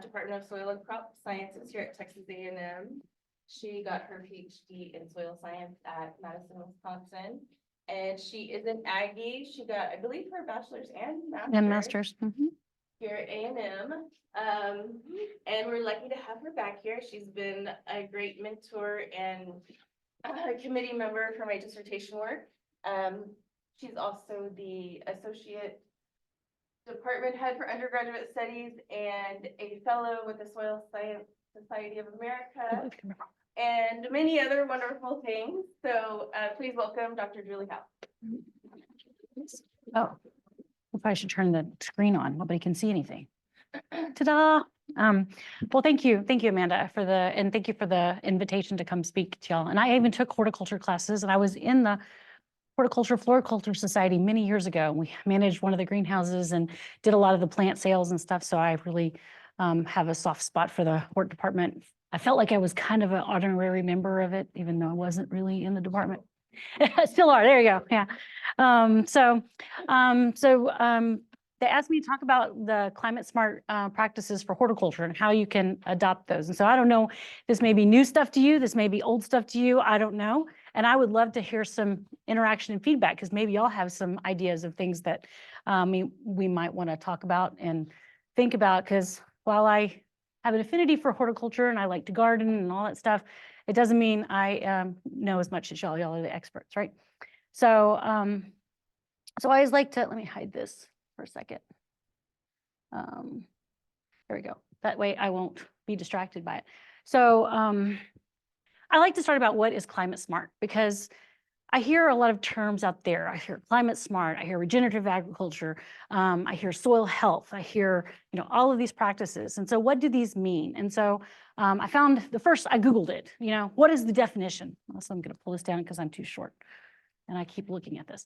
Department of Soil and Crop Sciences here at Texas A&M. She got her PhD in soil science at Madison, Wisconsin. And she is an Aggie. She got, I believe, her bachelor's and master's. Here at A&M. And we're lucky to have her back here. She's been a great mentor and a committee member for my dissertation work. She's also the associate department head for undergraduate studies and a fellow with the Soil Science Society of America and many other wonderful things. So please welcome Dr. Julie Howe. Oh, if I should turn the screen on, nobody can see anything. Ta-da! Well, thank you, Amanda, and thank you for the invitation to come speak to y'all. And I even took horticulture classes, and I was in the Horticulture Floriculture Society many years ago. We managed one of the greenhouses and did a lot of the plant sales and stuff. So I really have a soft spot for the hort department. I felt like I was kind of an honorary member of it, even though I wasn't really in the department. Still are. There you go. Yeah. They asked me to talk about the climate smart practices for horticulture and how you can adopt those. And so I don't know, this may be new stuff to you, this may be old stuff to you, I don't know. And I would love to hear some interaction and feedback, because maybe y'all have some ideas of things that we might want to talk about and think about. Because while I have an affinity for horticulture and I like to garden and all that stuff, it doesn't mean I know as much as y'all. Y'all are the experts, right? So, so I always like to, let me hide this for a second. There we go. That way I won't be distracted by it. So I like to start about what is climate smart, because I hear a lot of terms out there. I hear climate smart, I hear regenerative agriculture, I hear soil health, I hear, all of these practices. And so what do these mean? And so I found I Googled it, what is the definition? So I'm gonna pull this down because I'm too short and I keep looking at this.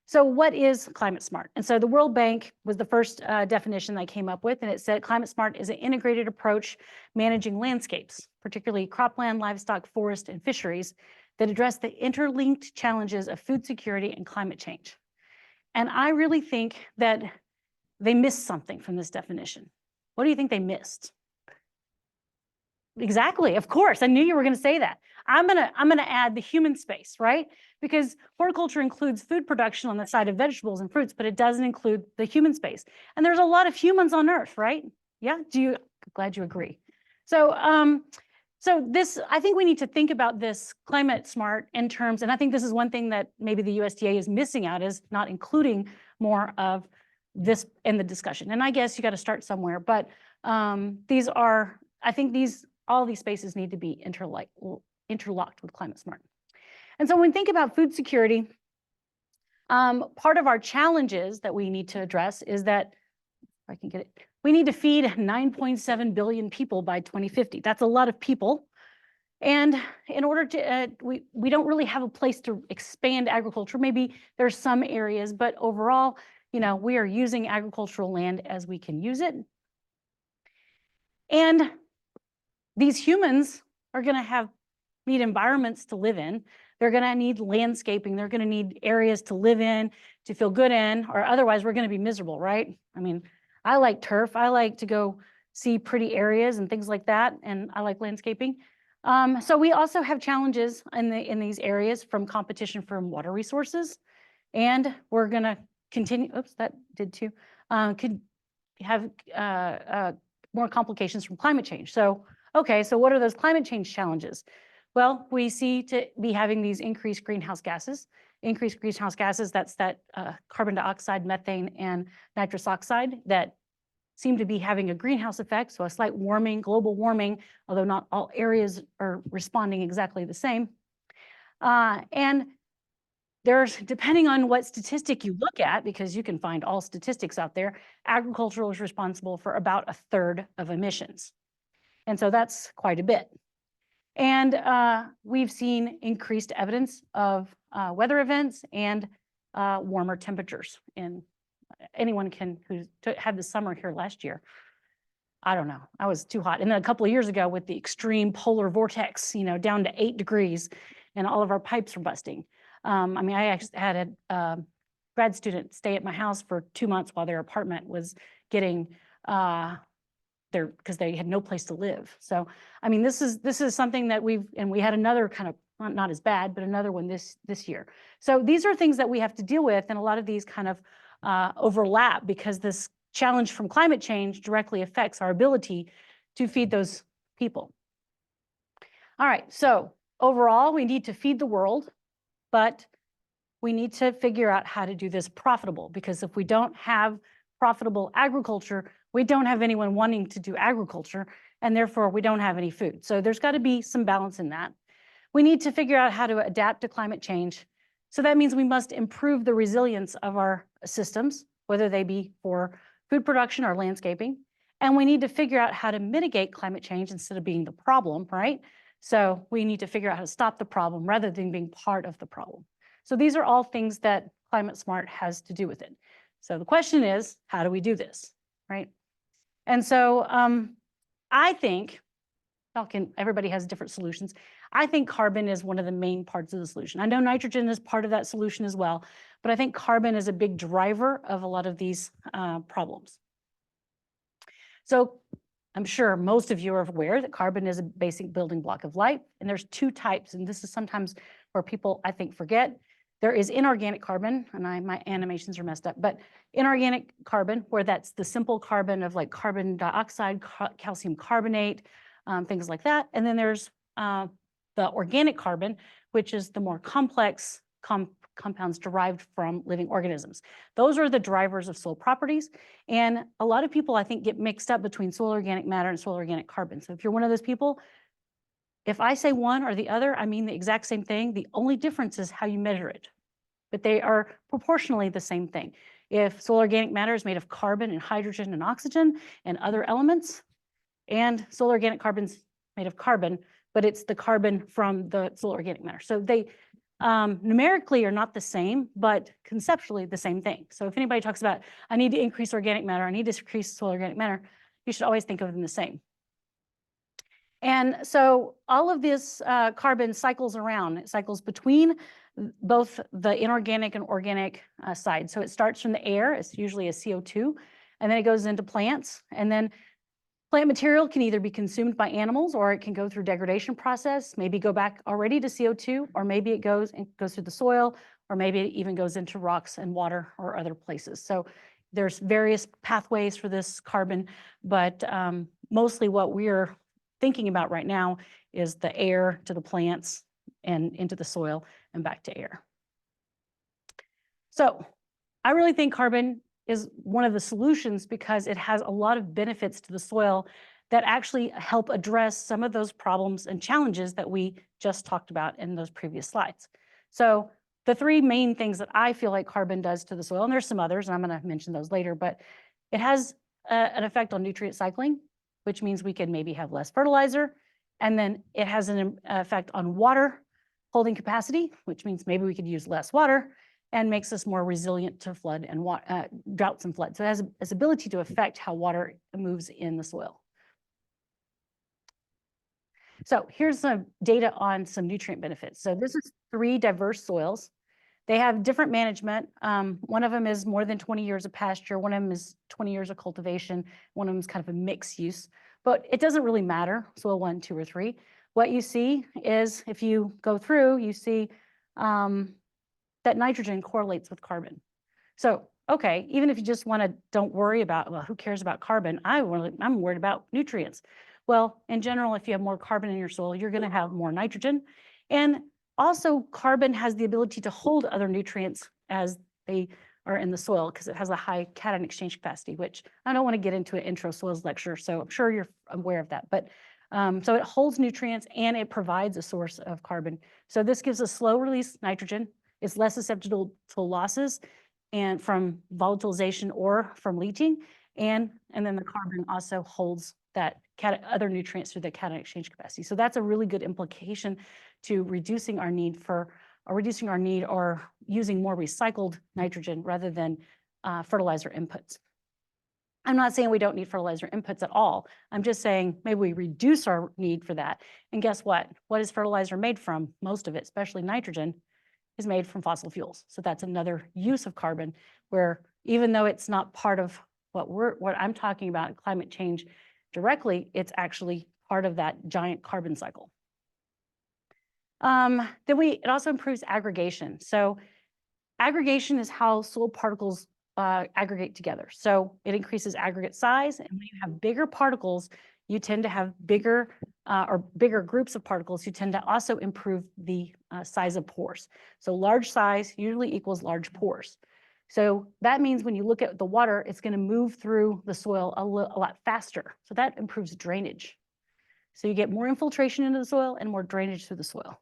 So what is climate smart? And so the World Bank was the first definition I came up with, and it said climate smart is an integrated approach managing landscapes, particularly cropland, livestock, forest, and fisheries, that address the interlinked challenges of food security and climate change. And I really think that they missed something from this definition. What do you think they missed? Exactly, of course, I knew you were going to say that. I'm gonna add the human space, right? Because horticulture includes food production on the side of vegetables and fruits, but it doesn't include the human space. And there's a lot of humans on Earth, right? Yeah, glad you agree. So, I think we need to think about this climate smart in terms, and I think this is one thing that maybe the USDA is missing out, is not including more of this in the discussion. And I guess you got to start somewhere, but I think all these spaces need to be interlocked with climate smart. And so when we think about food security, part of our challenges that we need to address is that, if I can get it, we need to feed 9.7 billion people by 2050. That's a lot of people. And in order to, we don't really have a place to expand agriculture. Maybe there's some areas, but overall, we are using agricultural land as we can use it. And these humans are going to need environments to live in. They're going to need landscaping. They're going to need areas to live in, to feel good in, or otherwise we're going to be miserable, right? I mean, I like turf. I like to go see pretty areas and things like that, and I like landscaping. So we also have challenges in these areas from competition from water resources, and we're going to continue. Oops, that did too. Could have more complications from climate change. So, okay, so what are those climate change challenges? Well, we see to be having these increased greenhouse gases. Increased greenhouse gases, that's that carbon dioxide, methane, and nitrous oxide that seem to be having a greenhouse effect, so a slight warming, global warming, although not all areas are responding exactly the same. And there's, depending on what statistic you look at, because you can find all statistics out there, agriculture is responsible for about 1/3 of emissions. And so that's quite a bit. And we've seen increased evidence of weather events and warmer temperatures. And anyone who had the summer here last year, I don't know, I was too hot. And then a couple of years ago with the extreme polar vortex, down to 8 degrees, and all of our pipes were busting. I mean, I actually had a grad student stay at my house for 2 months while their apartment was getting because they had no place to live. So, I mean, this is something that we had another kind of, not as bad, but another one this year. So these are things that we have to deal with, and a lot of these kind of overlap because this challenge from climate change directly affects our ability to feed those people. All right, so overall, we need to feed the world, but we need to figure out how to do this profitable, because if we don't have profitable agriculture, we don't have anyone wanting to do agriculture, and therefore we don't have any food. So there's got to be some balance in that. We need to figure out how to adapt to climate change. So that means we must improve the resilience of our systems, whether they be for food production or landscaping. And we need to figure out how to mitigate climate change instead of being the problem, right? So we need to figure out how to stop the problem rather than being part of the problem. So these are all things that Climate Smart has to do with it. So the question is, how do we do this, right? And so I think, everybody has different solutions. I think carbon is one of the main parts of the solution. I know nitrogen is part of that solution as well, but I think carbon is a big driver of a lot of these problems. So I'm sure most of you are aware that carbon is a basic building block of life, and there's two types, and this is sometimes where people, I think, forget. There is inorganic carbon, and my animations are messed up, but inorganic carbon, where that's the simple carbon of like carbon dioxide, calcium carbonate, things like that. And then there's the organic carbon, which is the more complex compounds derived from living organisms. Those are the drivers of soil properties. And a lot of people, I think, get mixed up between soil organic matter and soil organic carbon. So if you're one of those people, if I say one or the other, I mean the exact same thing. The only difference is how you measure it, but they are proportionally the same thing. If soil organic matter is made of carbon and hydrogen and oxygen and other elements, and soil organic carbon's made of carbon, but it's the carbon from the soil organic matter. So they numerically are not the same, but conceptually the same thing. So if anybody talks about, I need to increase organic matter, I need to decrease soil organic matter, you should always think of them the same. And so all of this carbon cycles around. It cycles between both the inorganic and organic side. So it starts from the air, it's usually a CO2, and then it goes into plants. And then plant material can either be consumed by animals, or it can go through degradation process, maybe go back already to CO2, or maybe it goes through the soil, or maybe it even goes into rocks and water or other places. So there's various pathways for this carbon, but mostly what we're thinking about right now is the air to the plants and into the soil and back to air. So I really think carbon is one of the solutions because it has a lot of benefits to the soil that actually help address some of those problems and challenges that we just talked about in those previous slides. So the three main things that I feel like carbon does to the soil, and there's some others, and I'm going to mention those later, but it has an effect on nutrient cycling, which means we can maybe have less fertilizer. And then it has an effect on water holding capacity, which means maybe we could use less water, and makes us more resilient to flood and droughts and floods. So it has its ability to affect how water moves in the soil. So here's some data on some nutrient benefits. So this is 3 diverse soils. They have different management. One of them is more than 20 years of pasture. One of them is 20 years of cultivation. One of them is kind of a mixed use, but it doesn't really matter, soil 1, 2, or 3. What you see is if you go through, you see that nitrogen correlates with carbon. So, okay, even if you just don't worry about, well, who cares about carbon? I'm worried about nutrients. Well, in general, if you have more carbon in your soil, you're gonna have more nitrogen. And also carbon has the ability to hold other nutrients as they are in the soil because it has a high cation exchange capacity, which I don't want to get into an intro soils lecture, so I'm sure you're aware of that. But so it holds nutrients and it provides a source of carbon. So this gives a slow release nitrogen. It's less susceptible to losses and from volatilization or from leaching. And then the carbon also holds that other nutrients through the cation exchange capacity. So that's a really good implication to reducing our need or using more recycled nitrogen rather than fertilizer inputs. I'm not saying we don't need fertilizer inputs at all. I'm just saying maybe we reduce our need for that. And guess what? What is fertilizer made from? Most of it, especially nitrogen, is made from fossil fuels. So that's another use of carbon where even though it's not part of what I'm talking about, climate change directly, it's actually part of that giant carbon cycle. It also improves aggregation. So aggregation is how soil particles aggregate together. So it increases aggregate size, and when you have bigger particles, you tend to have bigger groups of particles. You tend to also improve the size of pores. So large size usually equals large pores. So that means when you look at the water, it's going to move through the soil a lot faster. So that improves drainage. So you get more infiltration into the soil and more drainage through the soil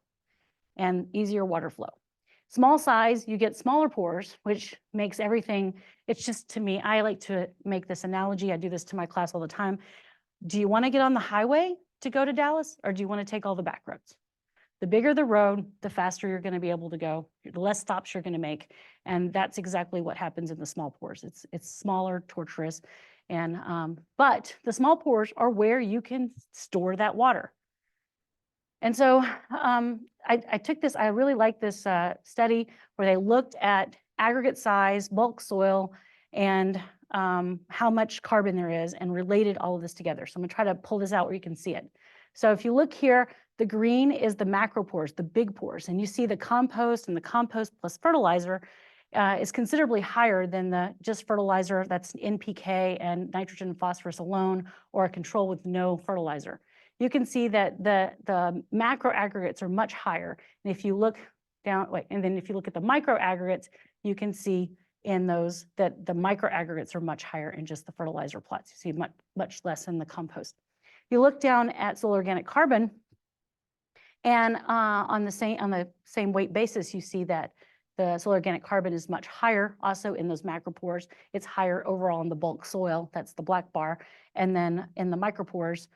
and easier water flow. Small size, you get smaller pores, which makes everything, it's just, to me, I like to make this analogy. I do this to my class all the time. Do you want to get on the highway to go to Dallas, or do you want to take all the back roads? The bigger the road, the faster you're going to be able to go, the less stops you're going to make. And that's exactly what happens in the small pores. It's smaller, tortuous, and but the small pores are where you can store that water. And so I took this, I really like this study where they looked at aggregate size, bulk soil, and how much carbon there is, and related all of this together. So I'm gonna try to pull this out where you can see it. So if you look here, the green is the macropores, the big pores, and you see the compost, and the compost plus fertilizer is considerably higher than the just fertilizer that's NPK and nitrogen and phosphorus alone, or a control with no fertilizer. You can see that the macro aggregates are much higher. And if you look down, and then if you look at the micro aggregates, you can see in those that the micro aggregates are much higher in just the fertilizer plots. You see much less in the compost. You look down at soil organic carbon, and on the same weight basis, you see that the soil organic carbon is much higher also in those macropores. It's higher overall in the bulk soil, that's the black bar. And then in the micropores,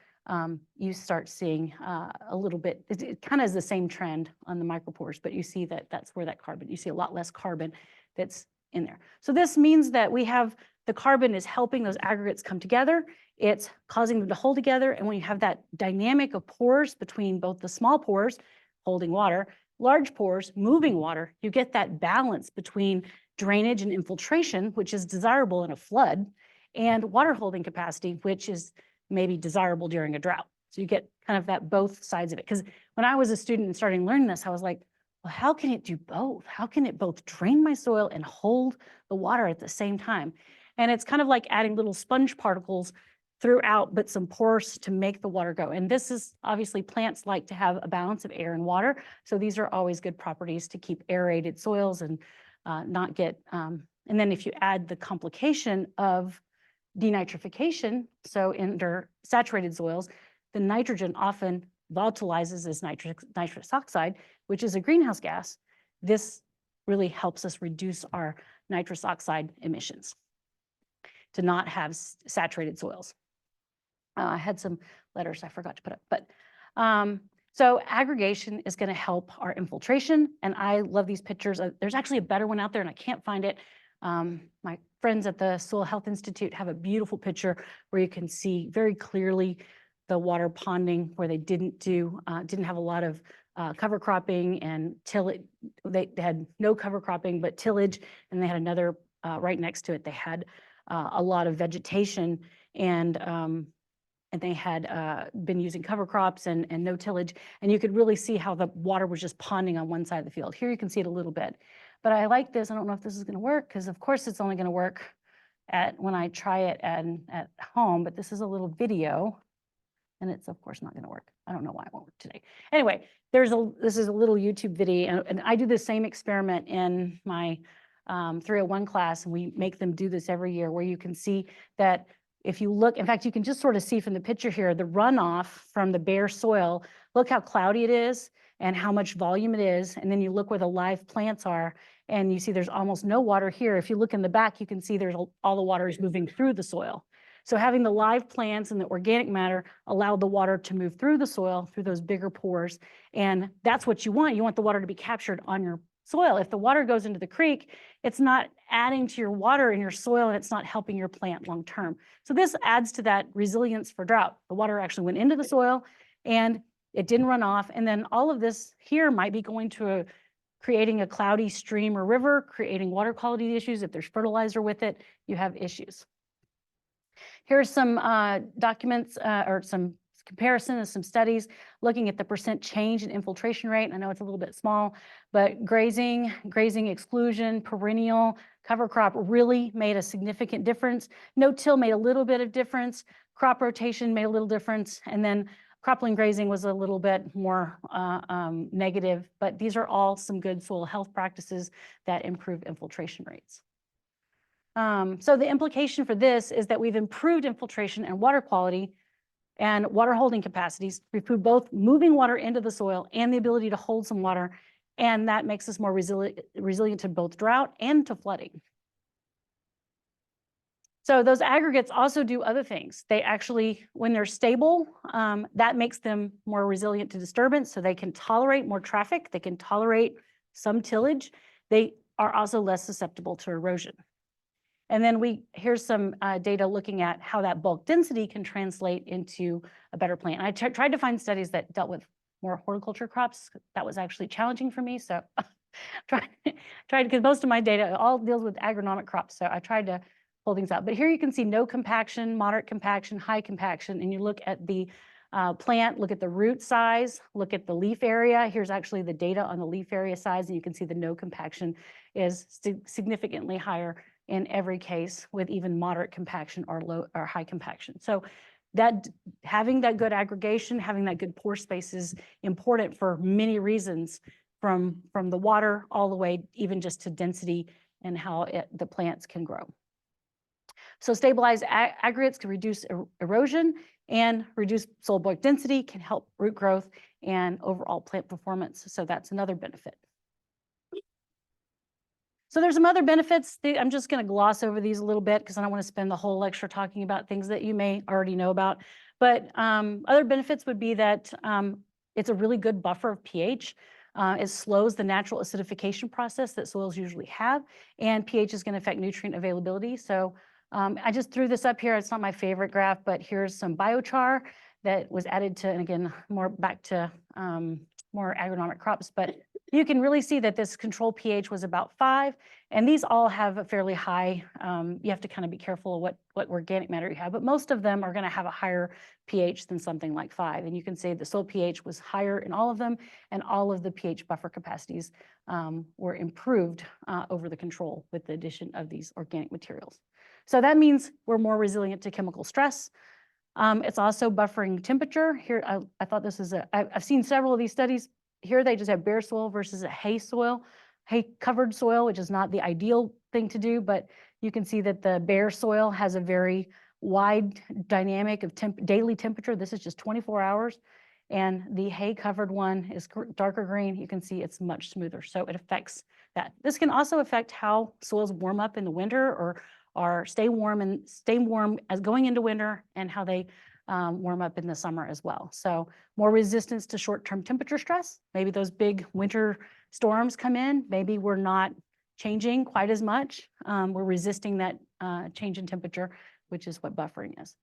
you start seeing a little bit, it kind of is the same trend on the micropores, but you see that that's where that carbon, you see a lot less carbon that's in there. So this means that we have, the carbon is helping those aggregates come together. It's causing them to hold together. And when you have that dynamic of pores between both the small pores holding water, large pores moving water, you get that balance between drainage and infiltration, which is desirable in a flood, and water holding capacity, which is maybe desirable during a drought. So you get kind of that both sides of it. Because when I was a student and starting learning this, I was like, well, how can it do both? How can it both drain my soil and hold the water at the same time? And it's kind of like adding little sponge particles throughout, but some pores to make the water go. And this is obviously, plants like to have a balance of air and water. So these are always good properties to keep aerated soils and not get, and then if you add the complication of denitrification, so under saturated soils, the nitrogen often volatilizes as nitrous oxide, which is a greenhouse gas. This really helps us reduce our nitrous oxide emissions to not have saturated soils. I had some letters I forgot to put up, but so aggregation is going to help our infiltration, and I love these pictures. There's actually a better one out there, and I can't find it. My friends at the Soil Health Institute have a beautiful picture where you can see very clearly the water ponding where they didn't have a lot of cover cropping and tillage. They had no cover cropping, but tillage, and they had another right next to it. They had a lot of vegetation, and they had been using cover crops and no tillage, and you could really see how the water was just ponding on one side of the field. Here you can see it a little bit, but I like this. I don't know if this is going to work, because of course it's only going to work when I try it at home, but this is a little video, and it's of course not going to work. I don't know why it won't work today. Anyway, this is a little YouTube video, and I do the same experiment in my 301 class, and we make them do this every year, where you can see that if you look, in fact, you can just sort of see from the picture here, the runoff from the bare soil, look how cloudy it is and how much volume it is. And then you look where the live plants are, and you see there's almost no water here. If you look in the back, you can see there's all the water is moving through the soil. So having the live plants and the organic matter allowed the water to move through the soil, through those bigger pores. And that's what you want. You want the water to be captured on your soil. If the water goes into the creek, it's not adding to your water in your soil, and it's not helping your plant long term. So this adds to that resilience for drought. The water actually went into the soil and it didn't run off. And then all of this here might be going to creating a cloudy stream or river, creating water quality issues. If there's fertilizer with it, you have issues. Here's some documents or some comparison of some studies looking at the % change in infiltration rate. I know it's a little bit small, but grazing exclusion, perennial, cover crop really made a significant difference. No-till made a little bit of difference. Crop rotation made a little difference. And then cropland grazing was a little bit more negative, but these are all some good soil health practices that improve infiltration rates. So the implication for this is that we've improved infiltration and water quality and water holding capacities. We've improved both moving water into the soil and the ability to hold some water, and that makes us more resilient to both drought and to flooding. So those aggregates also do other things. They actually, when they're stable, that makes them more resilient to disturbance, so they can tolerate more traffic, they can tolerate some tillage. They are also less susceptible to erosion. And then here's some data looking at how that bulk density can translate into a better plant. And I tried to find studies that dealt with more horticulture crops. That was actually challenging for me. So tried because most of my data all deals with agronomic crops. So I tried to pull things out. But here you can see no compaction, moderate compaction, high compaction. And you look at the plant, look at the root size, look at the leaf area. Here's actually the data on the leaf area size. And you can see the no compaction is significantly higher in every case with even moderate compaction or low or high compaction. So that having that good aggregation, having that good pore space is important for many reasons, from the water all the way even just to density and how the plants can grow. So stabilized aggregates can reduce erosion and reduce soil bulk density, can help root growth and overall plant performance. So that's another benefit. So there's some other benefits. I'm just going to gloss over these a little bit because I don't want to spend the whole lecture talking about things that you may already know about. But other benefits would be that it's a really good buffer of pH. It slows the natural acidification process that soils usually have, and pH is going to affect nutrient availability. So I just threw this up here. It's not my favorite graph, but here's some biochar that was added to, and again, more back to more agronomic crops. But you can really see that this control pH was about 5, and these all have a fairly high, you have to kind of be careful of what organic matter you have, but most of them are going to have a higher pH than something like 5. And you can say the soil pH was higher in all of them, and all of the pH buffer capacities were improved over the control with the addition of these organic materials. So that means we're more resilient to chemical stress. It's also buffering temperature. Here, I thought this is I've seen several of these studies. Here they just have bare soil versus a hay covered soil, which is not the ideal thing to do, but you can see that the bare soil has a very wide dynamic of daily temperature. This is just 24 hours. And the hay covered one is darker green. You can see it's much smoother. So it affects that. This can also affect how soils warm up in the winter or stay warm as going into winter, and how they warm up in the summer as well. So more resistance to short-term temperature stress. Maybe those big winter storms come in. Maybe we're not changing quite as much. We're resisting that change in temperature, which is what buffering is.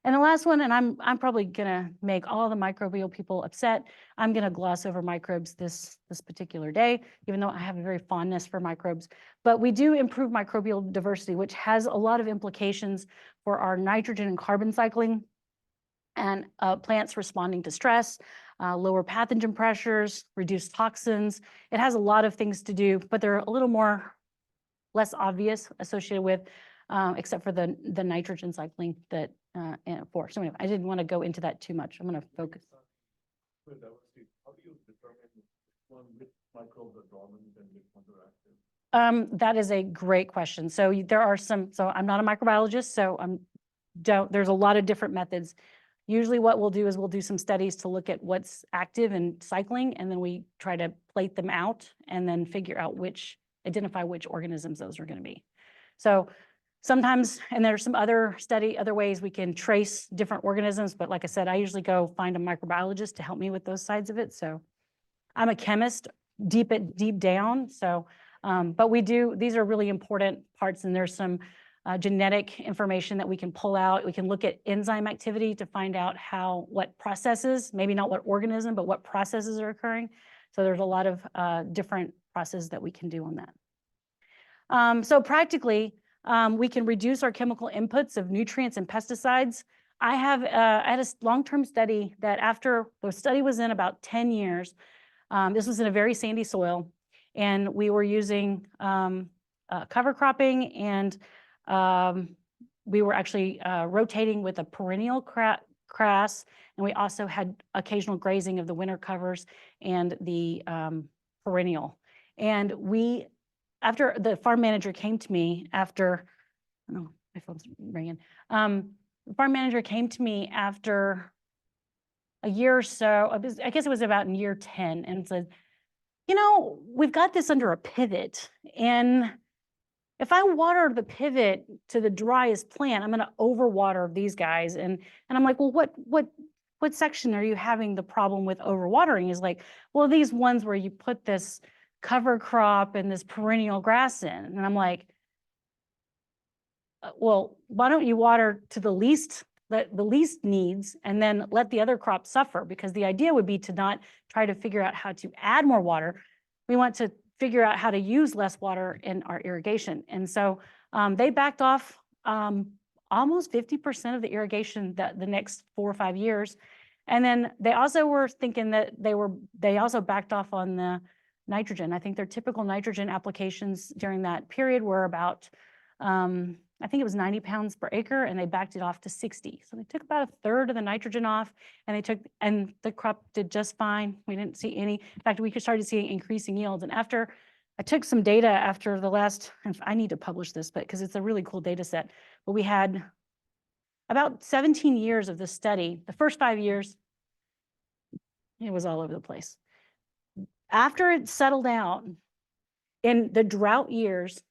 And the last one, and I'm probably gonna make all the microbial people upset. I'm gonna gloss over microbes this particular day, even though I have a very fondness for microbes. But we do improve microbial diversity, which has a lot of implications for our nitrogen and carbon cycling and plants responding to stress, lower pathogen pressures, reduce toxins. It has a lot of things to do, but they're a little less obvious associated with, except for the nitrogen cycling that for. So anyway, I didn't want to go into that too much. I'm going to focus. How do you determine which microbes are dominant and which ones are active? That is a great question. So there are some, so I'm not a microbiologist, so there's a lot of different methods. Usually what we'll do is we'll do some studies to look at what's active and cycling, and then we try to plate them out and then figure out identify which organisms those are going to be. So sometimes, and there's some other ways we can trace different organisms, but like I said, I usually go find a microbiologist to help me with those sides of it. So I'm a chemist deep down. So, but these are really important parts, and there's some genetic information that we can pull out. We can look at enzyme activity to find out what processes, maybe not what organism, but what processes are occurring. So there's a lot of different processes that we can do on that. So practically, We can reduce our chemical inputs of nutrients and pesticides. I had a long-term study that after the study was in about 10 years, this was in a very sandy soil, and we were using cover cropping, and we were actually rotating with a perennial grass, and we also had occasional grazing of the winter covers and the perennial. And after the farm manager came to me after, oh, my phone's ringing. The farm manager came to me after a year or so, I guess it was about in year 10, and said, you know, we've got this under a pivot, and if I water the pivot to the driest plant, I'm going to overwater these guys. And I'm like, well, what section are you having the problem with overwatering? Is like, well, these ones where you put this cover crop and this perennial grass in. And I'm like, well, why don't you water to the least needs and then let the other crops suffer? Because the idea would be to not try to figure out how to add more water. We want to figure out how to use less water in our irrigation. And so they backed off almost 50% of the irrigation the next 4 or 5 years. And then they also were thinking that they also backed off on the nitrogen. I think their typical nitrogen applications during that period were about, I think it was 90 pounds per acre, and they backed it off to 60. So they took about a third of the nitrogen off, and the crop did just fine. We didn't see any. In fact, we started seeing increasing yields. And after I took some data after the last, and I need to publish this, but because it's a really cool data set, but we had about 17 years of this study. The first 5 years, it was all over the place. After it settled out in the drought years,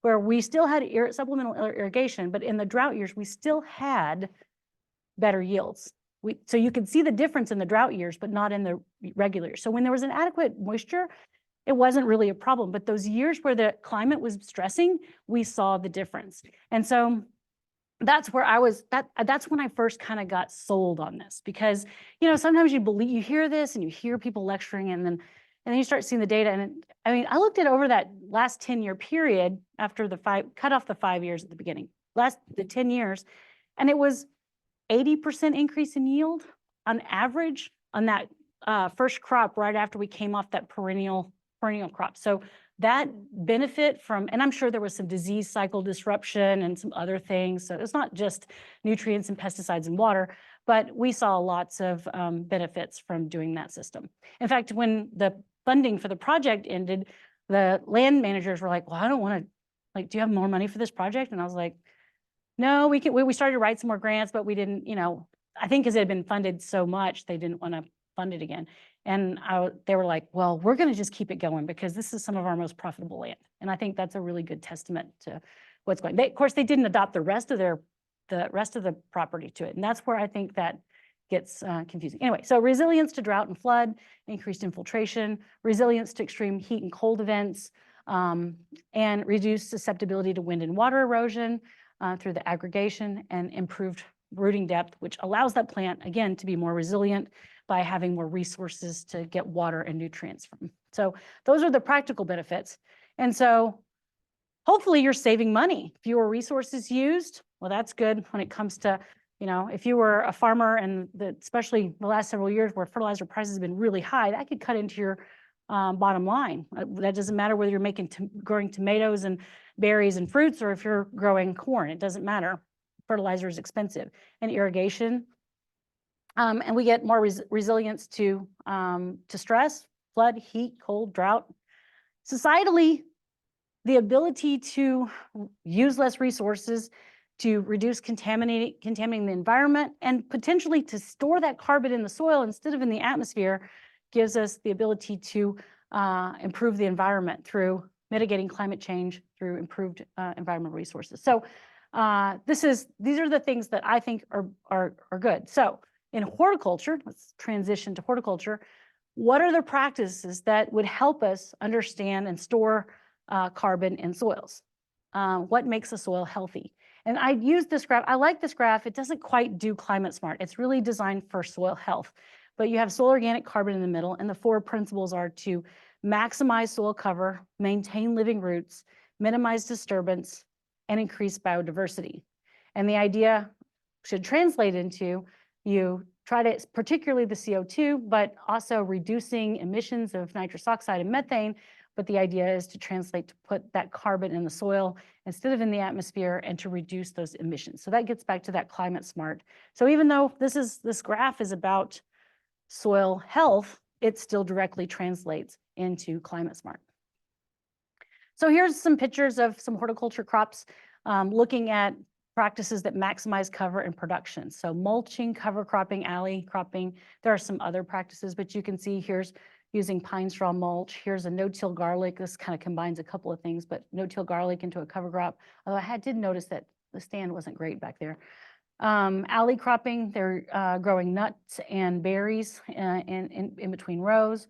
where we still had supplemental irrigation, but in the drought years, we still had better yields. So you could see the difference in the drought years, but not in the regular years. So when there was an adequate moisture, it wasn't really a problem. But those years where the climate was stressing, we saw the difference. And so that's where that's when I first kind of got sold on this, because, you know, sometimes you hear this and you hear people lecturing, and then you start seeing the data. And I looked at over that last 10-year period after cut off the 5 years at the beginning, the 10 years, and it was 80% increase in yield on average on that first crop right after we came off that perennial crop. So that benefit from, and I'm sure there was some disease cycle disruption and some other things. So it's not just nutrients and pesticides and water, but we saw lots of benefits from doing that system. In fact, when the funding for the project ended, the land managers were like, well, I don't want to, like, do you have more money for this project? And I was like, no, we started to write some more grants, but we didn't, you know, I think because it had been funded so much, they didn't want to fund it again. And they were like, well, we're going to just keep it going because this is some of our most profitable land. And I think that's a really good testament to what's going on. Of course, they didn't adopt the rest of the property to it. And that's where I think that gets confusing. Anyway, so resilience to drought and flood, increased infiltration, resilience to extreme heat and cold events, and reduced susceptibility to wind and water erosion through the aggregation, and improved rooting depth, which allows that plant, again, to be more resilient by having more resources to get water and nutrients from. So those are the practical benefits. And so hopefully you're saving money. Fewer resources used, well, that's good when it comes to, you know, if you were a farmer and especially the last several years where fertilizer prices have been really high, that could cut into your bottom line. That doesn't matter whether you're growing tomatoes and berries and fruits, or if you're growing corn, it doesn't matter. Fertilizer is expensive. And irrigation, and we get more resilience to stress, flood, heat, cold, drought. Societally, the ability to use less resources, to reduce contaminating the environment, and potentially to store that carbon in the soil instead of in the atmosphere, gives us the ability to improve the environment through mitigating climate change, through improved environmental resources. So these are the things that I think are good. So in horticulture, let's transition to horticulture. What are the practices that would help us understand and store carbon in soils? What makes a soil healthy? And I use this graph. I like this graph. It doesn't quite do climate smart. It's really designed for soil health. But you have soil organic carbon in the middle, and the 4 principles are to maximize soil cover, maintain living roots, minimize disturbance, and increase biodiversity. And the idea should translate into you try to, particularly the CO2, but also reducing emissions of nitrous oxide and methane. But the idea is to translate to put that carbon in the soil instead of in the atmosphere and to reduce those emissions. So that gets back to that climate smart. So even though this graph is about soil health, it still directly translates into climate smart. So here's some pictures of some horticulture crops looking at practices that maximize cover and production. So mulching, cover cropping, alley cropping. There are some other practices, but you can see here's using pine straw mulch. Here's a no-till garlic. This kind of combines a couple of things, but no-till garlic into a cover crop. Although I did notice that the stand wasn't great back there. Alley cropping, they're growing nuts and berries in between rows.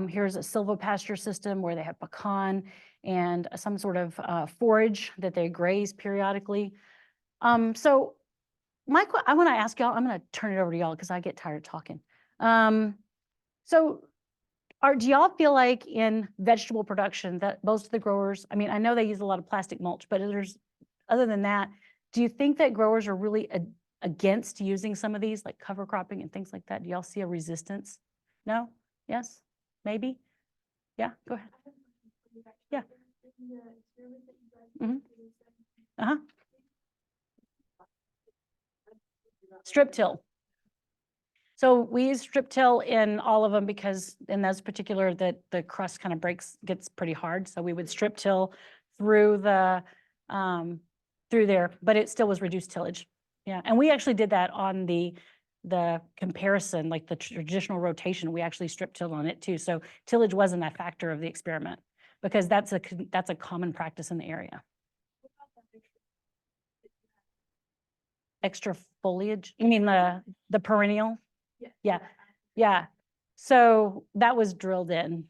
Here's a silvopasture system where they have pecan and some sort of forage that they graze periodically. So I want to ask y'all, I'm going to turn it over to y'all because I get tired of talking. So do y'all feel like in vegetable production that most of the growers, I mean, I know they use a lot of plastic mulch, but other than that, do you think that growers are really against using some of these like cover cropping and things like that? Do y'all see a resistance? No? Yes? Maybe? Yeah, go ahead. Yeah. Mm-hmm. Uh-huh. Strip till. So we use strip till in all of them because in those particular that the crust kind of gets pretty hard. So we would strip till through the through there, but it still was reduced tillage. Yeah, and we actually did that on the comparison, like the traditional rotation. We actually strip tilled on it too. So tillage wasn't a factor of the experiment because that's a common practice in the area. Extra foliage? You mean the perennial? Yeah. Yeah. So that was drilled in.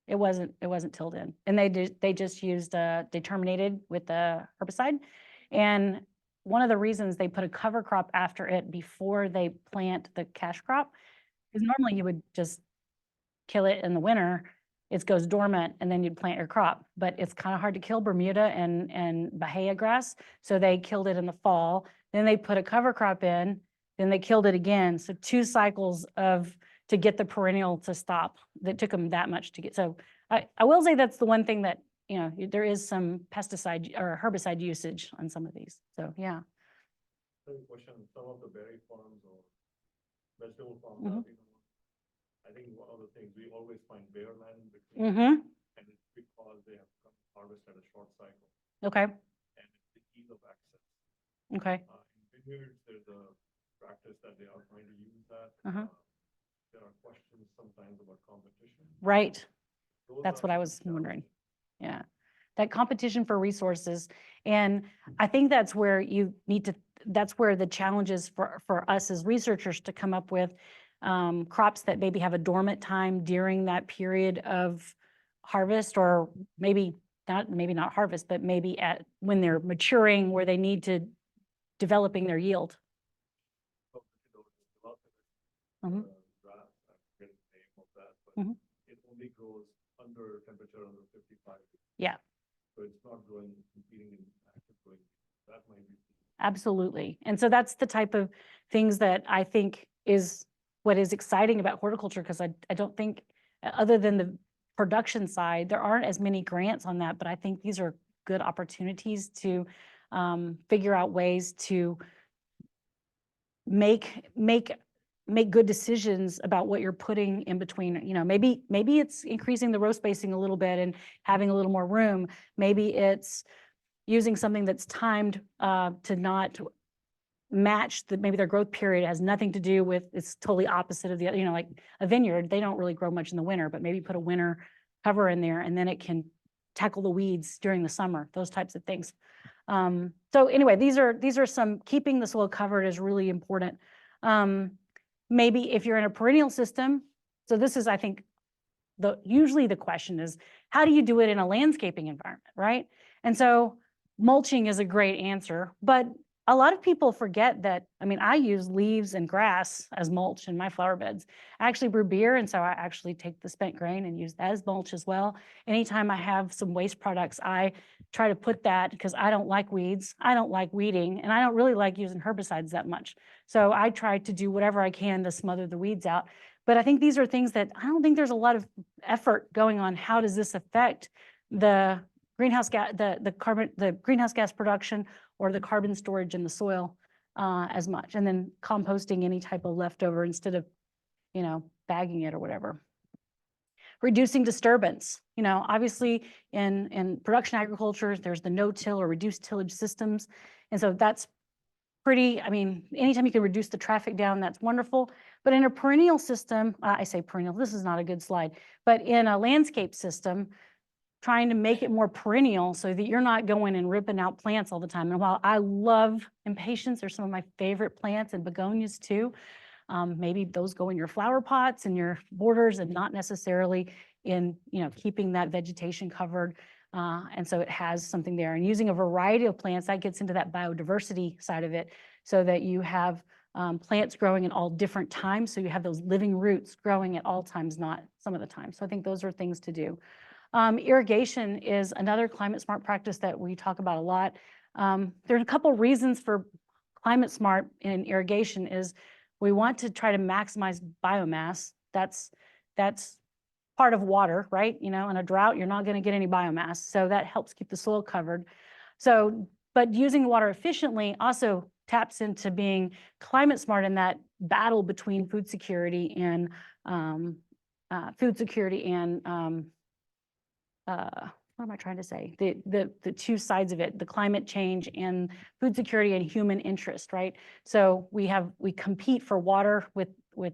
It wasn't tilled in. And they just used determinated with the herbicide. And one of the reasons they put a cover crop after it before they plant the cash crop is normally you would just kill it in the winter. It goes dormant and then you'd plant your crop. But it's kind of hard to kill Bermuda and Bahia grass. So they killed it in the fall. Then they put a cover crop in, then they killed it again. So 2 cycles to get the perennial to stop. That took them that much to get. So I will say that's the one thing that, you know, there is some pesticide or herbicide usage on some of these. So, yeah. Question, some of the berry farms or vegetable farms, I think one of the things we always find bare land in between, and it's because they have harvest at a short cycle. Okay. And it's the ease of access. Okay. In vineyards, there's a practice that they are trying to use that. There are questions sometimes about competition. Right. That's what I was wondering. Yeah. That competition for resources. And I think that's where that's where the challenge is for us as researchers to come up with crops that maybe have a dormant time during that period of harvest, or maybe not harvest, but maybe when they're maturing, where they need to developing their yield. It only grows under temperature under 55. Yeah. So it's not growing, competing in active growing. That might be. Absolutely. And so that's the type of things that I think is what is exciting about horticulture, because I don't think, other than the production side, there aren't as many grants on that, but I think these are good opportunities to figure out ways to make good decisions about what you're putting in between. You know, maybe it's increasing the row spacing a little bit and having a little more room. Maybe it's using something that's timed to not match maybe their growth period has nothing to do with, it's totally opposite of the other, you know, like a vineyard, they don't really grow much in the winter, but maybe put a winter cover in there and then it can tackle the weeds during the summer, those types of things. So anyway, these are some, keeping the soil covered is really important. Maybe if you're in a perennial system, so this is, I think, usually the question is, how do you do it in a landscaping environment, right? And so mulching is a great answer, but a lot of people forget that, I mean, I use leaves and grass as mulch in my flower beds. I actually brew beer, and so I actually take the spent grain and use that as mulch as well. Anytime I have some waste products, I try to put that, because I don't like weeds, I don't like weeding, and I don't really like using herbicides that much. So I try to do whatever I can to smother the weeds out. But I think these are things that I don't think there's a lot of effort going on. How does this affect the greenhouse gas, the greenhouse gas production, or the carbon storage in the soil as much? And then composting any type of leftover instead of, bagging it or whatever. Reducing disturbance, obviously in production agriculture, there's the no-till or reduced tillage systems. And so that's pretty, I mean, anytime you can reduce the traffic down, that's wonderful. But in a perennial system, I say perennial, this is not a good slide, but in a landscape system, trying to make it more perennial so that you're not going and ripping out plants all the time. And while I love impatiens, they're some of my favorite plants, and begonias too. Maybe those go in your flower pots and your borders, and not necessarily in, keeping that vegetation covered. And so it has something there. And using a variety of plants, that gets into that biodiversity side of it, so that you have plants growing at all different times. So you have those living roots growing at all times, not some of the time. So I think those are things to do. Irrigation is another climate smart practice that we talk about a lot. There's a couple reasons for climate smart in irrigation. Is we want to try to maximize biomass. That's part of water, right? In a drought, you're not going to get any biomass. So that helps keep the soil covered. So, but using water efficiently also taps into being climate smart in that battle between food security and what am I trying to say? The two sides of it, the climate change and food security and human interest, right? So we compete for water with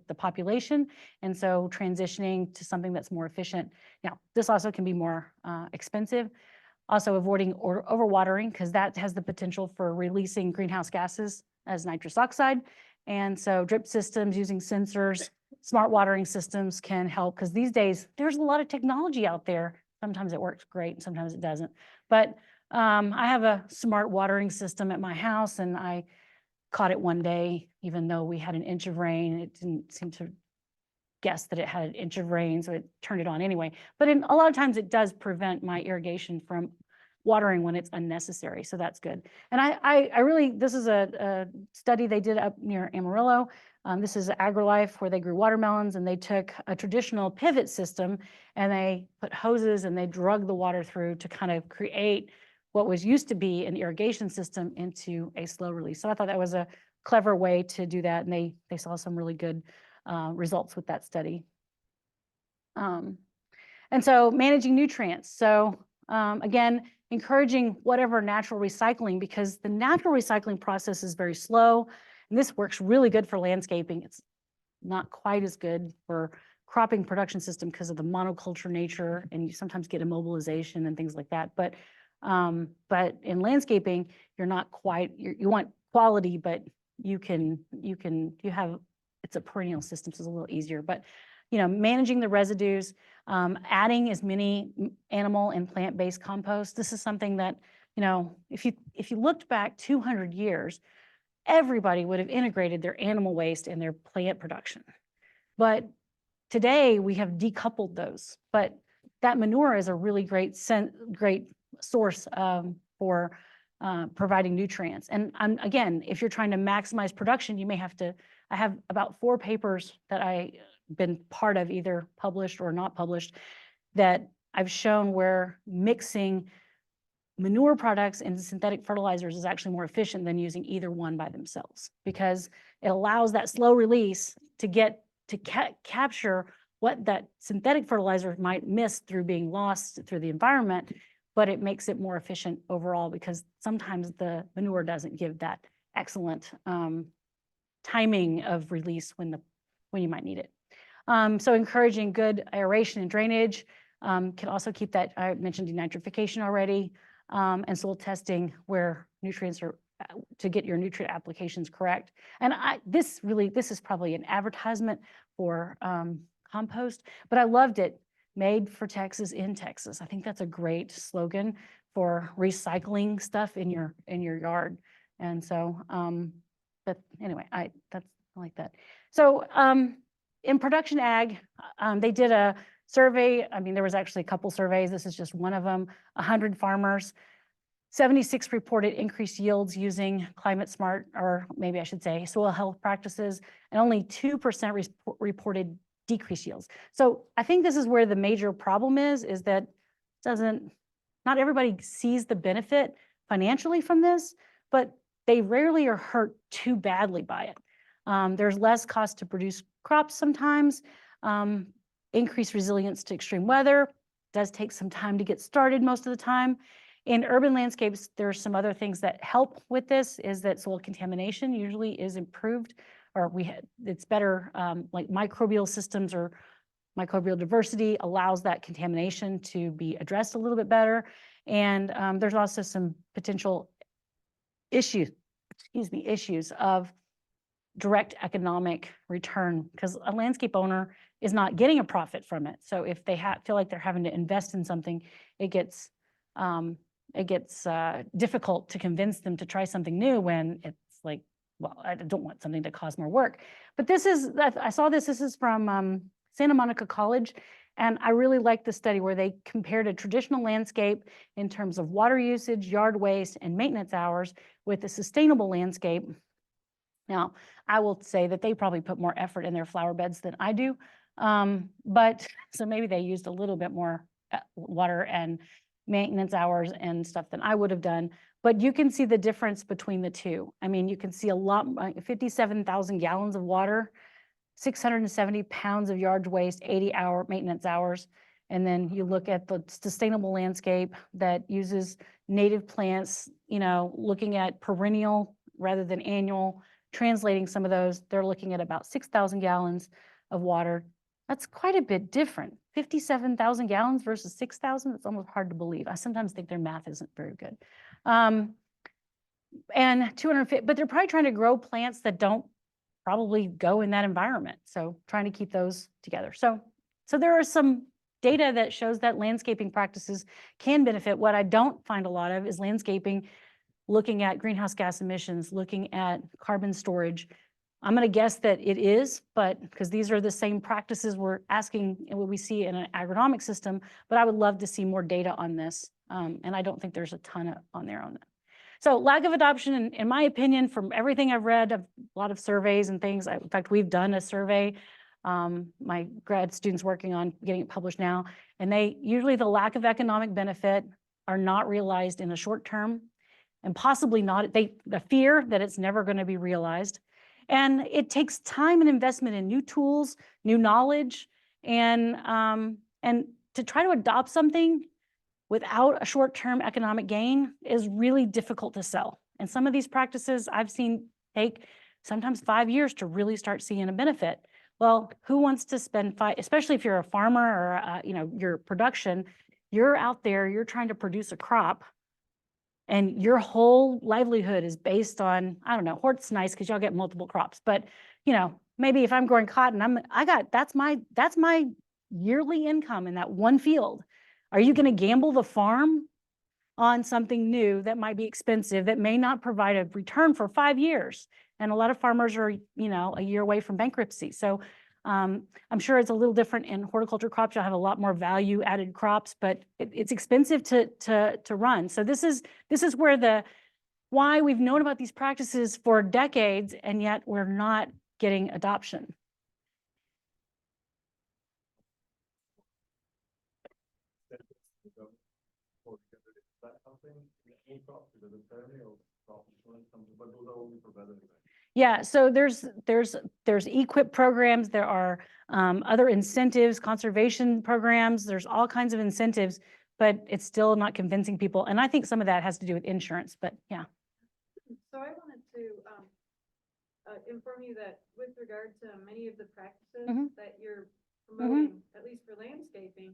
the population, and so transitioning to something that's more efficient. Now, this also can be more expensive. Also avoiding overwatering, because that has the potential for releasing greenhouse gases as nitrous oxide. And so drip systems, using sensors, smart watering systems can help, because these days there's a lot of technology out there. Sometimes it works great and sometimes it doesn't. But I have a smart watering system at my house, and I caught it one day, even though we had an inch of rain. It didn't seem to guess that it had an inch of rain, so it turned it on anyway. But a lot of times it does prevent my irrigation from watering when it's unnecessary, so that's good. And I really, this is a study they did up near Amarillo. This is AgriLife, where they grew watermelons, and they took a traditional pivot system and they put hoses and they drug the water through to kind of create what was used to be an irrigation system into a slow release. So I thought that was a clever way to do that, and they saw some really good results with that study. And so managing nutrients. So again, encouraging whatever natural recycling, because the natural recycling process is very slow. And this works really good for landscaping. It's not quite as good for cropping production system because of the monoculture nature, and you sometimes get immobilization and things like that. But in landscaping, you're not quite, you want quality, but you have, it's a perennial system, so it's a little easier. But managing the residues, adding as many animal and plant-based compost. This is something that, if you looked back 200 years, everybody would have integrated their animal waste and their plant production. But today we have decoupled those. But that manure is a really great source for providing nutrients. And again, if you're trying to maximize production, you may have to, I have about 4 papers that I've been part of, either published or not published, that I've shown where mixing manure products and synthetic fertilizers is actually more efficient than using either one by themselves, because it allows that slow release to get to capture what that synthetic fertilizer might miss through being lost through the environment, but it makes it more efficient overall, because sometimes the manure doesn't give that excellent timing of release when you might need it. So encouraging good aeration and drainage can also keep that, I mentioned denitrification already, and soil testing where nutrients are, to get your nutrient applications correct. And this is probably an advertisement for compost, but I loved it. Made for Texas, in Texas. I think that's a great slogan for recycling stuff in your yard. And so, but anyway, I like that. So, in production ag, they did a survey. I mean, there was actually a couple surveys. This is just one of them, 100 farmers. 76 reported increased yields using climate smart, or maybe I should say soil health practices, and only 2% reported decreased yields. So I think this is where the major problem is that not everybody sees the benefit financially from this, but they rarely are hurt too badly by it. There's less cost to produce crops sometimes, increased resilience to extreme weather, does take some time to get started most of the time. In urban landscapes, there are some other things that help with this, is that soil contamination usually is improved, or it's better, like microbial systems or microbial diversity allows that contamination to be addressed a little bit better. And there's also some potential issues of direct economic return, because a landscape owner is not getting a profit from it. So if they feel like they're having to invest in something, it gets difficult to convince them to try something new when it's like, well, I don't want something to cause more work. But I saw this is from Santa Monica College, and I really liked the study where they compared a traditional landscape in terms of water usage, yard waste, and maintenance hours with a sustainable landscape. Now, I will say that they probably put more effort in their flower beds than I do, but so maybe they used a little bit more water and maintenance hours and stuff than I would have done. But you can see the difference between the two. I mean, you can see a lot, 57,000 gallons of water, 670 pounds of yard waste, 80-hour maintenance hours. And then you look at the sustainable landscape that uses native plants, looking at perennial rather than annual, translating some of those, they're looking at about 6,000 gallons of water. That's quite a bit different. 57,000 gallons versus 6,000, it's almost hard to believe. I sometimes think their math isn't very good. And 250, but they're probably trying to grow plants that don't probably go in that environment. So trying to keep those together. So there are some data that shows that landscaping practices can benefit. What I don't find a lot of is landscaping looking at greenhouse gas emissions, looking at carbon storage. I'm going to guess that it is, but because these are the same practices we're asking and what we see in an agronomic system, but I would love to see more data on this. And I don't think there's a ton on there on that. So lack of adoption, in my opinion, from everything I've read, a lot of surveys and things. In fact, we've done a survey. My grad students working on getting it published now, and usually the lack of economic benefit are not realized in the short term, and possibly not, the fear that it's never going to be realized. And it takes time and investment in new tools, new knowledge, and to try to adopt something without a short-term economic gain is really difficult to sell. And some of these practices I've seen take sometimes 5 years to really start seeing a benefit. Well, who wants to spend especially if you're a farmer or your production, you're out there, you're trying to produce a crop, and your whole livelihood is based on, I don't know, hort's nice because y'all get multiple crops, but maybe if I'm growing cotton, that's my yearly income in that one field. Are you going to gamble the farm on something new that might be expensive, that may not provide a return for 5 years? And a lot of farmers are, a year away from bankruptcy. So I'm sure it's a little different in horticulture crops. You'll have a lot more value added crops, but it's expensive to run. So this is where why we've known about these practices for decades, and yet we're not getting adoption. Yeah, so there's EQIP programs, there are other incentives, conservation programs, there's all kinds of incentives, but it's still not convincing people. And I think some of that has to do with insurance, but yeah. So I wanted to inform you that with regard to many of the practices that you're promoting, at least for landscaping,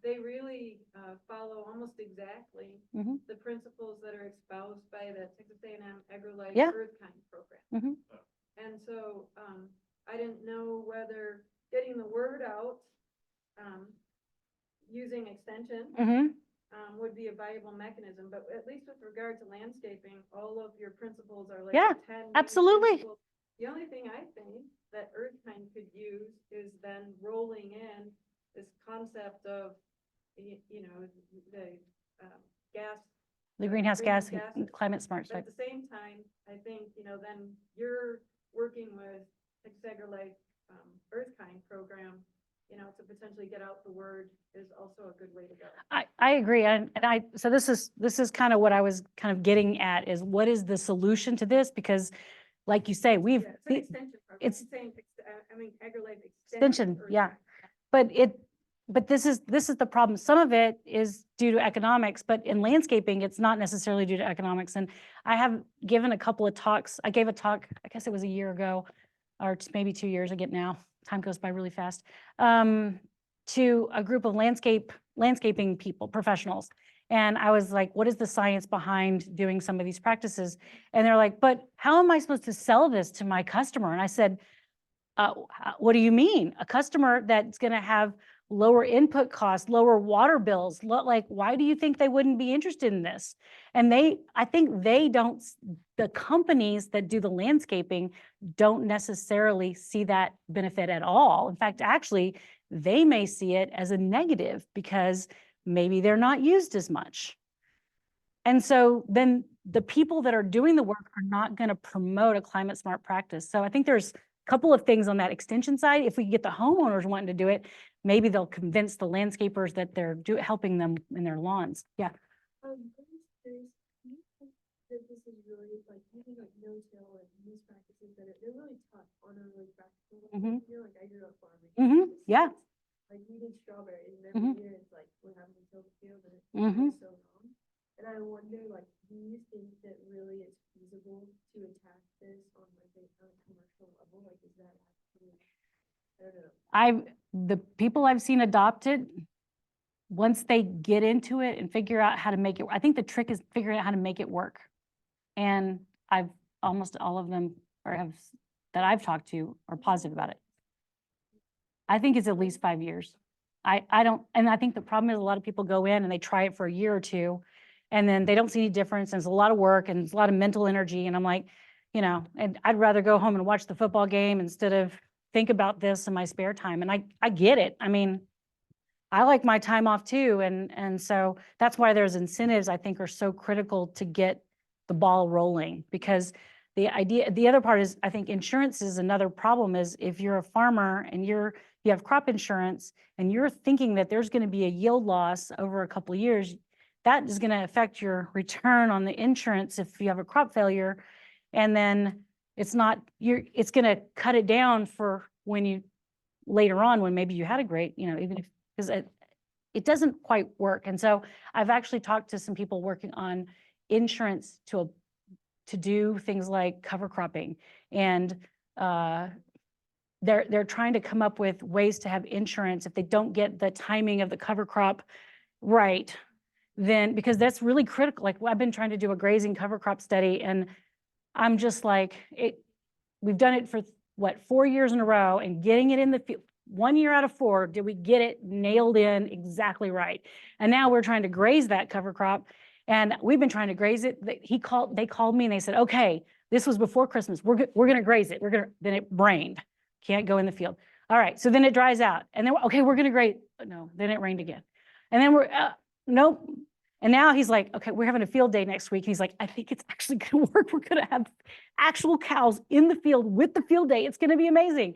they really follow almost exactly the principles that are espoused by the Texas A&M AgriLife Earth Kind program. And so I didn't know whether getting the word out, using extension, would be a viable mechanism, but at least with regard to landscaping, all of your principles are like. Yeah, the 10 main absolutely. principles. The only thing I think that Earth kind could use is then rolling in this concept of, you know, the, gas. The greenhouse gas, gases. climate smart, But right? at the same time, I think, you know, then you're working with Texas like, Earthkind program, you know, to potentially get out the word is also a good way to go. I agree. So this is kind of what I was kind of getting at is what is the solution to this? Because like you say, Yeah, it's an extension program. it's- I'm saying, I mean, AgriLife extension, Earthkind. yeah. But this is the problem. Some of it is due to economics, but in landscaping, it's not necessarily due to economics. And I have given a couple of talks. I gave a talk, I guess it was a year ago, or maybe 2 years ago now. Time goes by really fast. To a group of landscaping people, professionals. And I was like, what is the science behind doing some of these practices? And they're like, but how am I supposed to sell this to my customer? And I said, what do you mean? A customer that's going to have lower input costs, lower water bills, like, why do you think they wouldn't be interested in this? And I think the companies that do the landscaping don't necessarily see that benefit at all. In fact, actually, they may see it as a negative because maybe they're not used as much. And so then the people that are doing the work are not going to promote a climate smart practice. So I think there's a couple of things on that extension side. If we get the homeowners wanting to do it, maybe they'll convince the landscapers that they're helping them in their lawns. Yeah. I'm just curious, do you think that this is really like using like no-till and these practices that they're really tough on a really practical level? Mhm. You know, like I grew up farming. Yeah. Like we did strawberries and Mhm. every year it's like we're having to till the field and it's Mhm. so long. And I wonder, like, do you think that really it's feasible to attack this on like a commercial level? Like, is that actually, I don't know. The people I've seen adopt it, once they get into it and figure out how to make it, I think the trick is figuring out how to make it work. And almost all of them that I've talked to are positive about it. I think it's at least 5 years. And I think the problem is a lot of people go in and they try it for a year or two and then they don't see any difference. And it's a lot of work and it's a lot of mental energy. And I'm like, you know, and I'd rather go home and watch the football game instead of think about this in my spare time. And I get it. I mean, I like my time off too. And so that's why there's incentives I think are so critical to get the ball rolling, because the other part is I think insurance is another problem. Is if you're a farmer and you have crop insurance and you're thinking that there's going to be a yield loss over a couple of years, that is going to affect your return on the insurance if you have a crop failure. And then it's going to cut it down for when you later on, when maybe you had a great, you know, even if, because it doesn't quite work. And so I've actually talked to some people working on insurance to do things like cover cropping, and they're trying to come up with ways to have insurance if they don't get the timing of the cover crop right, then, because that's really critical. Like I've been trying to do a grazing cover crop study, and I'm just like, we've done it for what, 4 years in a row, and getting it in the field, 1 year out of 4, did we get it nailed in exactly right? And now we're trying to graze that cover crop, and we've been trying to graze it. They called me and they said, okay, this was before Christmas. We're going to graze it. Then it rained. Can't go in the field. All right. So then it dries out, and then, okay, we're going to graze. No, then it rained again. And then nope. And now he's like, okay, we're having a field day next week. And he's like, I think it's actually going to work. We're going to have actual cows in the field with the field day. It's going to be amazing.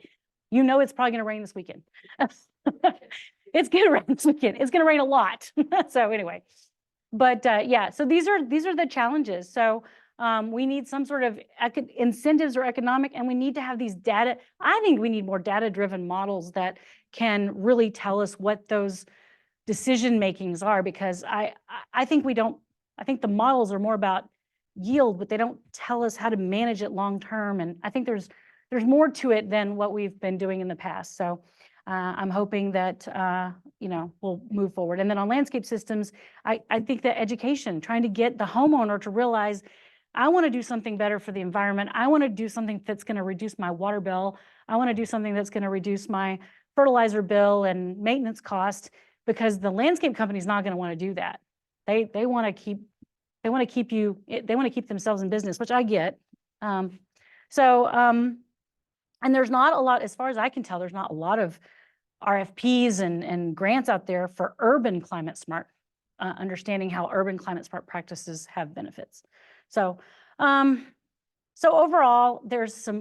You know, it's probably going to rain this weekend. It's going to rain this weekend. It's going to rain a lot. So anyway, but yeah, so these are the challenges. So we need some sort of incentives or economic, and we need to have these data. I think we need more data-driven models that can really tell us what those decision makings are, because I think the models are more about yield, but they don't tell us how to manage it long term. And I think there's more to it than what we've been doing in the past. So I'm hoping that you know, we'll move forward. And then on landscape systems, I think that education, trying to get the homeowner to realize, I want to do something better for the environment. I want to do something that's going to reduce my water bill. I want to do something that's going to reduce my fertilizer bill and maintenance cost, because the landscape company is not going to want to do that. They want to keep, they want to keep you, they want to keep themselves in business, which I get. And there's not a lot, as far as I can tell, there's not a lot of RFPs and grants out there for urban climate smart, understanding how urban climate smart practices have benefits. So, so overall,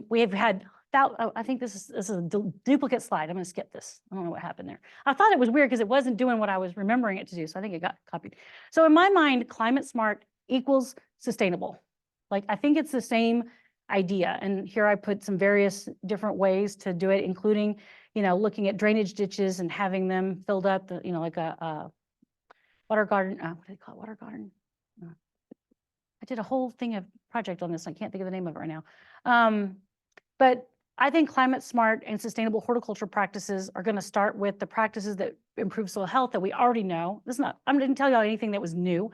we have had, I think this is a duplicate slide. I'm going to skip this. I don't know what happened there. I thought it was weird because it wasn't doing what I was remembering it to do. So I think it got copied. So in my mind, climate smart equals sustainable. Like, I think it's the same idea. And here I put some various different ways to do it, including, looking at drainage ditches and having them filled up, like a water garden, what do they call it, water garden? I did a whole project on this. I can't think of the name of it right now. But I think climate smart and sustainable horticulture practices are going to start with the practices that improve soil health that we already know. I didn't tell y'all anything that was new,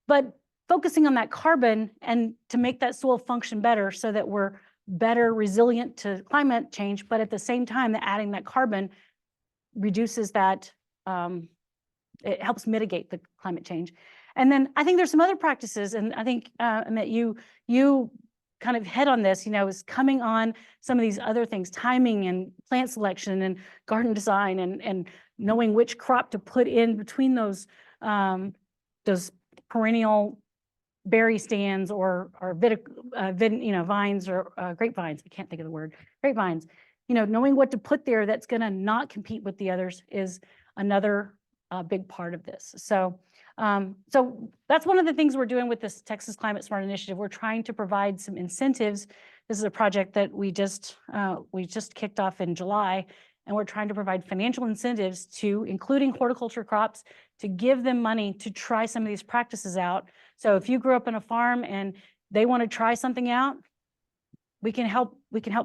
but focusing on that carbon and to make that soil function better so that we're better resilient to climate change, but at the same time, that adding that carbon reduces that, it helps mitigate the climate change. And then I think there's some other practices, and I think, Amit, you kind of hit on this, is coming on some of these other things, timing and plant selection and garden design and knowing which crop to put in between those perennial berry stands or vines or grapevines. I can't think of the word, grapevines. Knowing what to put there that's going to not compete with the others is another big part of this. So that's one of the things we're doing with this Texas Climate Smart Initiative. We're trying to provide some incentives. This is a project that we just kicked off in July, and we're trying to provide financial incentives to, including horticulture crops, to give them money to try some of these practices out. So if you grew up on a farm and they want to try something out, we can help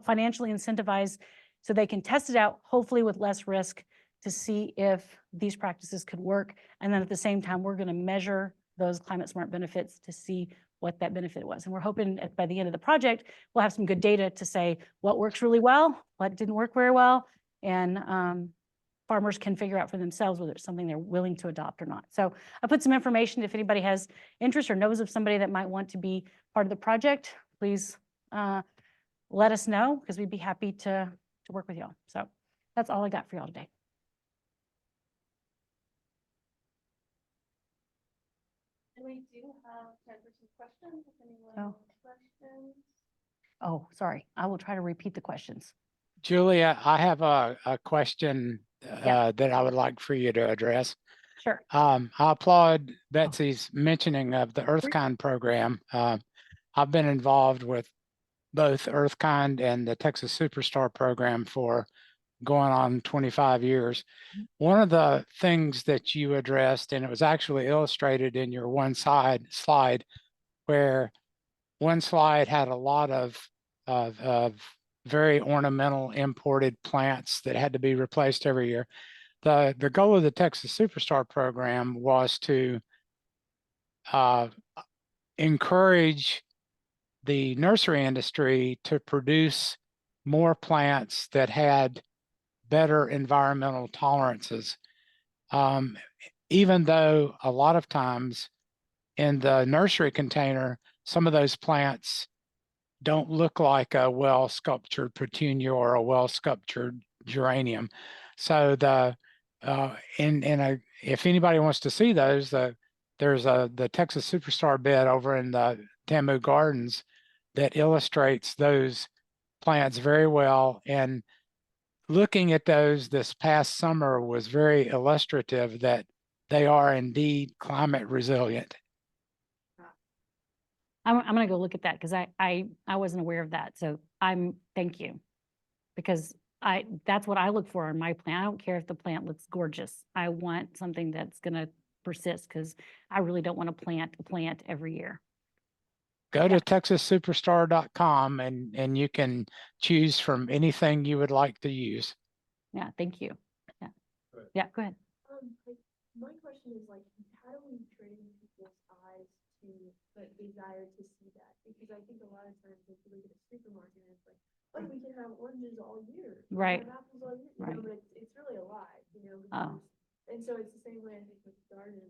financially incentivize so they can test it out, hopefully with less risk, to see if these practices could work. And then at the same time, we're going to measure those climate smart benefits to see what that benefit was. And we're hoping by the end of the project, we'll have some good data to say what works really well, what didn't work very well, and farmers can figure out for themselves whether it's something they're willing to adopt or not. So I put some information. If anybody has interest or knows of somebody that might want to be part of the project, please let us know, because we'd be happy to work with y'all. So that's all I got for y'all today. And we do have time for some questions, if anyone has questions. Oh, sorry. I will try to repeat the questions. Julia, I have a question Yeah. that I would like for you to address. Sure. I applaud Betsy's mentioning of the EarthKind program. I've been involved with both EarthKind and the Texas Superstar program for going on 25 years. One of the things that you addressed, and it was actually illustrated in your slide, where one slide had a lot of very ornamental imported plants that had to be replaced every year. The goal of the Texas Superstar program was to encourage the nursery industry to produce more plants that had better environmental tolerances. Even though a lot of times in the nursery container, some of those plants don't look like a well-sculptured petunia or a well-sculptured geranium. So if anybody wants to see those, there's the Texas Superstar bed over in the Tamu Gardens that illustrates those plants very well. And looking at those this past summer was very illustrative that they are indeed climate resilient. I'm going to go look at that, because I wasn't aware of that. So thank you, because that's what I look for in my plant. I don't care if the plant looks gorgeous. I want something that's going to persist, because I really don't want to plant a plant every year. Go to texassuperstar.com and you can choose from anything you would like to use. Yeah, thank you. Yeah, Good. yeah, go ahead. My question is how do we train people's eyes to desire to see that? Because I think a lot of times if you look at a supermarket, it's like, oh, we can have oranges all year. We can Right. have apples all year. Right. But it's really alive, Oh. And so it's the same way I think with gardens,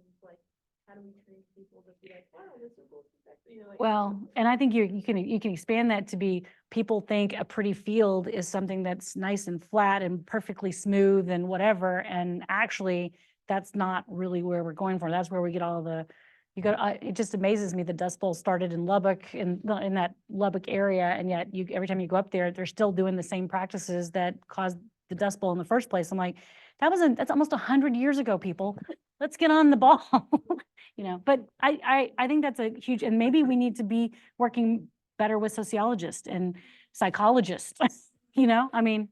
how do we train people to be like, wow, this is cool. You know, like. Well, and I think you can expand that to be, people think a pretty field is something that's nice and flat and perfectly smooth and whatever, and actually, that's not really where we're going for. That's where we get all the, it just amazes me the Dust Bowl started in Lubbock, in that Lubbock area, and yet every time you go up there, they're still doing the same practices that caused the Dust Bowl in the first place. I'm like, that's almost 100 years ago, people. Let's get on the ball. You know, but I think that's a huge, and maybe we need to be working better with sociologists and psychologists, you know, I mean,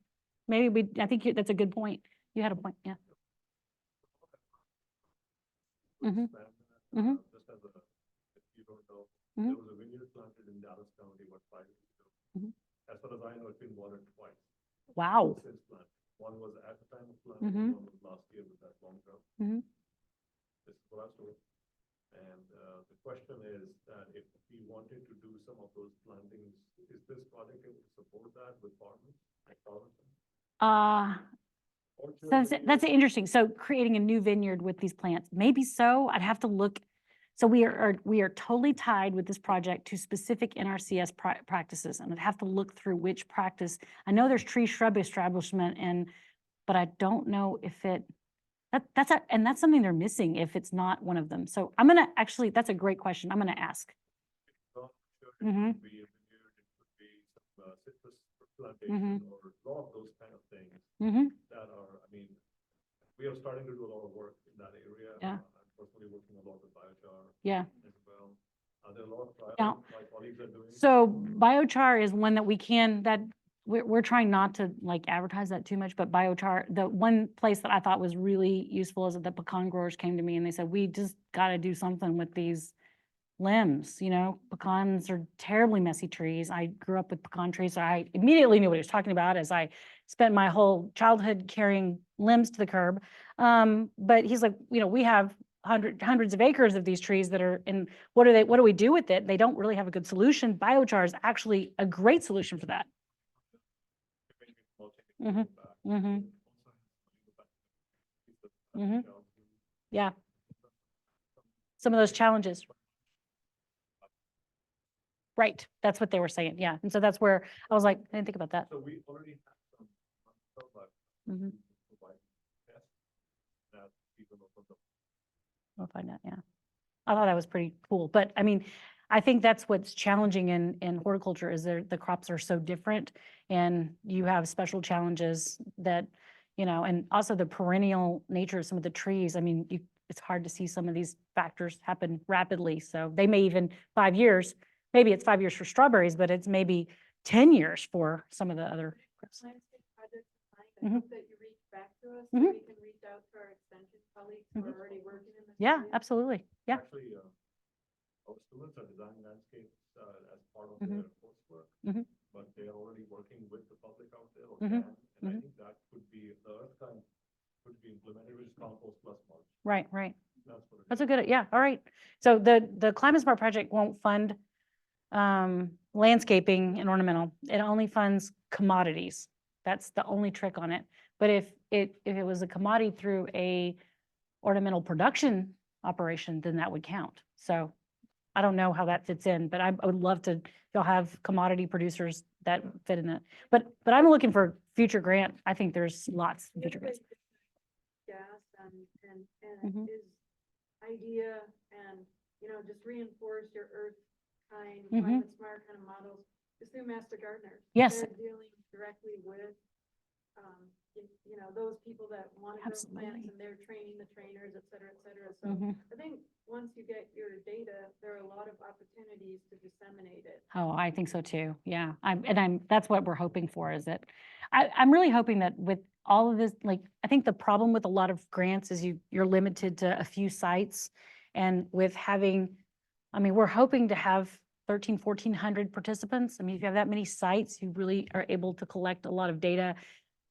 I think that's a good point. You had a point, yeah. Mhm. Mhm. Just as a, if you don't know, Mhm. there was a vineyard planted in Dallas County about 5 years ago. Mhm. As far as I know, it's been watered twice Wow. since planting. One was at the time of planting, Mhm. one was last year with that long drought. Mhm. This is what I saw. And the question is that if we wanted to do some of those plantings, is this project able to support that with partners like Carlton? So that's interesting. So creating a new vineyard with these plants, maybe so. I'd have to look. So we are totally tied with this project to specific NRCS practices, and I'd have to look through which practice. I know there's tree shrub establishment, but I don't know if that's something they're missing if it's not one of them. So I'm gonna actually, that's a great question. I'm gonna ask. Well, sure, it Mhm. could be a vineyard, it could be some citrus plantation or a lot of those kind of things Mm-hmm. that are, I mean, we are starting to do a lot of work in that area. Yeah. I'm personally working a lot with biochar Yeah. as well. There are a lot of trials Yeah. my colleagues are doing. So biochar is one that we're trying not to like advertise that too much, but biochar, the one place that I thought was really useful is that the pecan growers came to me and they said, we just got to do something with these limbs, you know, pecans are terribly messy trees. I grew up with pecan trees, so I immediately knew what he was talking about as I spent my whole childhood carrying limbs to the curb. But he's like, you know, we have hundreds of acres of these trees that are in, what do we do with it? They don't really have a good solution. Biochar is actually a great solution for that. Mhm. Mhm. Mhm. Yeah. Some of those challenges. Right, that's what they were saying, yeah. And so that's where I was like, I didn't think about that. So we already have some, but Mhm. provide tests that people know from the We'll find out, yeah. I thought that was pretty cool, but I mean, I think that's what's challenging in horticulture is the crops are so different and you have special challenges that, you know, and also the perennial nature of some of the trees. I mean, it's hard to see some of these factors happen rapidly. So they may even 5 years, maybe it's 5 years for strawberries, but it's maybe 10 years for some of the other crops. Landscape projects in mind, I Mhm. hope that you reach back to us so Mhm. we can reach out to our extension colleagues who are already working in this Yeah, area. absolutely, yeah. Actually, our students are designing landscapes as part of Mhm. their coursework, Mhm. but they are already working with the public out there or Mhm. can, and I Mhm. think that could be, the earth kind could be implemented, which is compost plus mulch. Right. That's what it That's is. a good, yeah, all right. So the Climate Smart project won't fund landscaping and ornamental. It only funds commodities. That's the only trick on it. But if it was a commodity through a ornamental production operation, then that would count. So I don't know how that fits in, but I would love to, you'll have commodity producers that fit in it. But I'm looking for future grant. I think there's lots of future grants. Gas and Mhm. his idea and, you know, just reinforce your earth kind, Mhm. climate smart kind of models is through master gardeners. Yes. They're dealing directly with, you know, those people that want to grow plants Absolutely. and they're training the trainers, et cetera, et cetera. So Mhm. I think once you get your data, there are a lot of opportunities to disseminate it. Oh, I think so too. Yeah. That's what we're hoping for is that I'm really hoping that with all of this, like, I think the problem with a lot of grants is you're limited to a few sites. And with having, I mean, we're hoping to have 1,400 participants. I mean, if you have that many sites, you really are able to collect a lot of data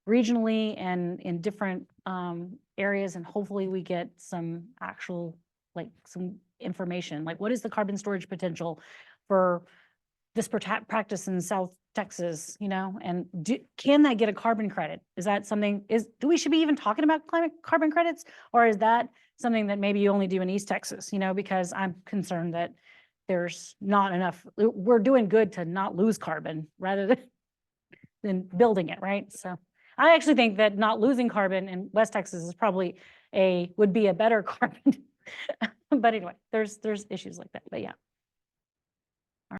regionally and in different areas. And hopefully we get some actual, like some information, like what is the carbon storage potential for this practice in South Texas, you know, and can that get a carbon credit? Is that something, do we should be even talking about carbon credits? Or is that something that maybe you only do in East Texas, you know, because I'm concerned that there's not enough, we're doing good to not lose carbon rather than building it, right? So I actually think that not losing carbon in West Texas is probably would be a better carbon. But anyway, there's issues like that, but yeah.